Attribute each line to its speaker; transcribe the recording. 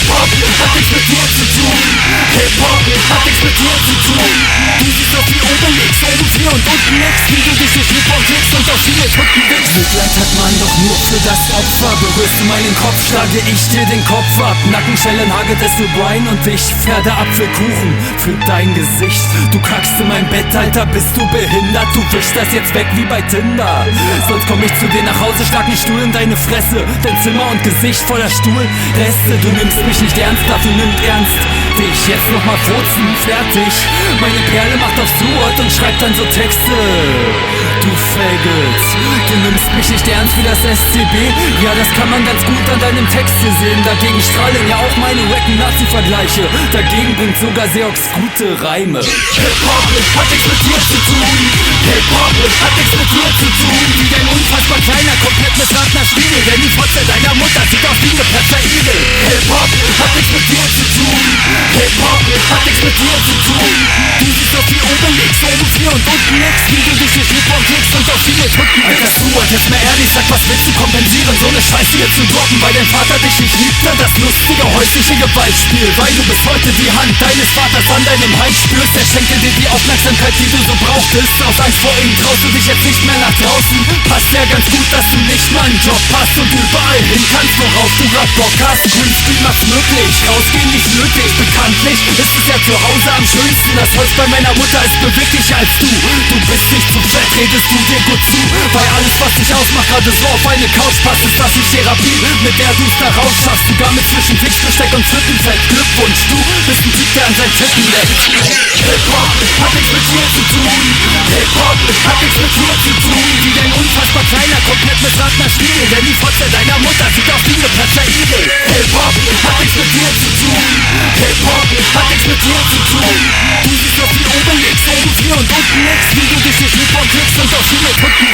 Speaker 1: Hip-Hop hat nichts mit dir zu tun. Hip-Hop hat nichts mit dir zu tun. Du siehst auf wie Obelix, oben 4 und unten nix. Wie du dich durch Hip-Hop kriegst und auf viele Tucken wickst. Mitleid hat man doch nur für das Opfer. Berührst du meinen Kopf, schlage ich dir den Kopf ab. Nackenschellen hagetest du Brian und ich Pferdeapfelkuchen für dein Gesicht. Du kackst in mein Bett, Alter, bist du behindert? Du wischst das jetzt weg wie bei Tinder. Sonst komm ich zu dir nach Hause, schlag nen Stuhl in deine Fresse. Dein Zimmer und Gesicht voller Stuhlreste. Du nimmst mich nicht ernst, dafür nimmt ernst dich. Jetzt nochmal furzen, fertig. Meine Perle macht auf Stuart und schreibt dann so Texte. Du Faggot, du nimmst mich nicht ernst wie das SCB. Ja, das kann man ganz gut an deinem Text hier sehen. Dagegen strahlen ja auch meine wacken Nazi-Vergleiche. Dagegen bringt sogar Seox gute Reime. Hip-Hop hat nichts mit dir zu tun. Hip-Hop hat nichts mit dir zu tun. Wie dein unfassbar kleiner, komplett missratener Spiegel. Denn die Fotze deiner Mutter sieht aus wie geplatzter Igel. Hip-Hop hat nichts mit dir zu tun. Hip-Hop hat nichts mit dir zu tun. Du siehst auf wie Obelix, oben 4 und unten nix. Wie du dich durch Hip-Hop kriegst und auf viele Tucken wickst. Alter Stuart, jetzt mal ehrlich, sag, was willst du kompensieren? So ne Scheiße hier zu droppen, weil dein Vater dich nicht liebt. Dann das lustige häusliche Gewaltspiel. Weil du bis heute die Hand deines Vaters an deinem Hals spürst. Er schenkte dir die Aufmerksamkeit, die du so brauchtest. Aus Angst vor ihm traust du dich jetzt nicht mehr nach draußen. Passt ja ganz gut, dass du nicht mal einen Job hast und überall hin kannst, worauf du grad Bock hast. Greenscreen macht's möglich, rausgehen nicht nötig. Bekanntlich ist es ja zu Hause am schönsten. Das Holz bei meiner Mutter ist beweglicher als du. Du bist nicht zu fett, redest du dir gut zu. Weil alles, was dich ausmacht, gerade so auf eine Couch passt, ist das die Therapie, mit der du's da raus schaffst. Sogar mit zwischen Fischbesteck und Zippenfett. Glückwunsch, du bist ein Typ, der an seinen Titten leckt. Hip-Hop hat nichts mit dir zu tun. Hip-Hop hat nichts mit dir zu tun. Wie dein unfassbar kleiner, komplett missratener Spiegel. Denn die Fotze deiner Mutter sieht aus wie geplatzter Igel. Hip-Hop hat nichts mit dir zu tun. Hip-Hop hat nichts mit dir zu tun. Du siehst auf wie Obelix, oben 4 und unten nix. Wie du dich durch Hip-Hop kriegst und auf viele Tucken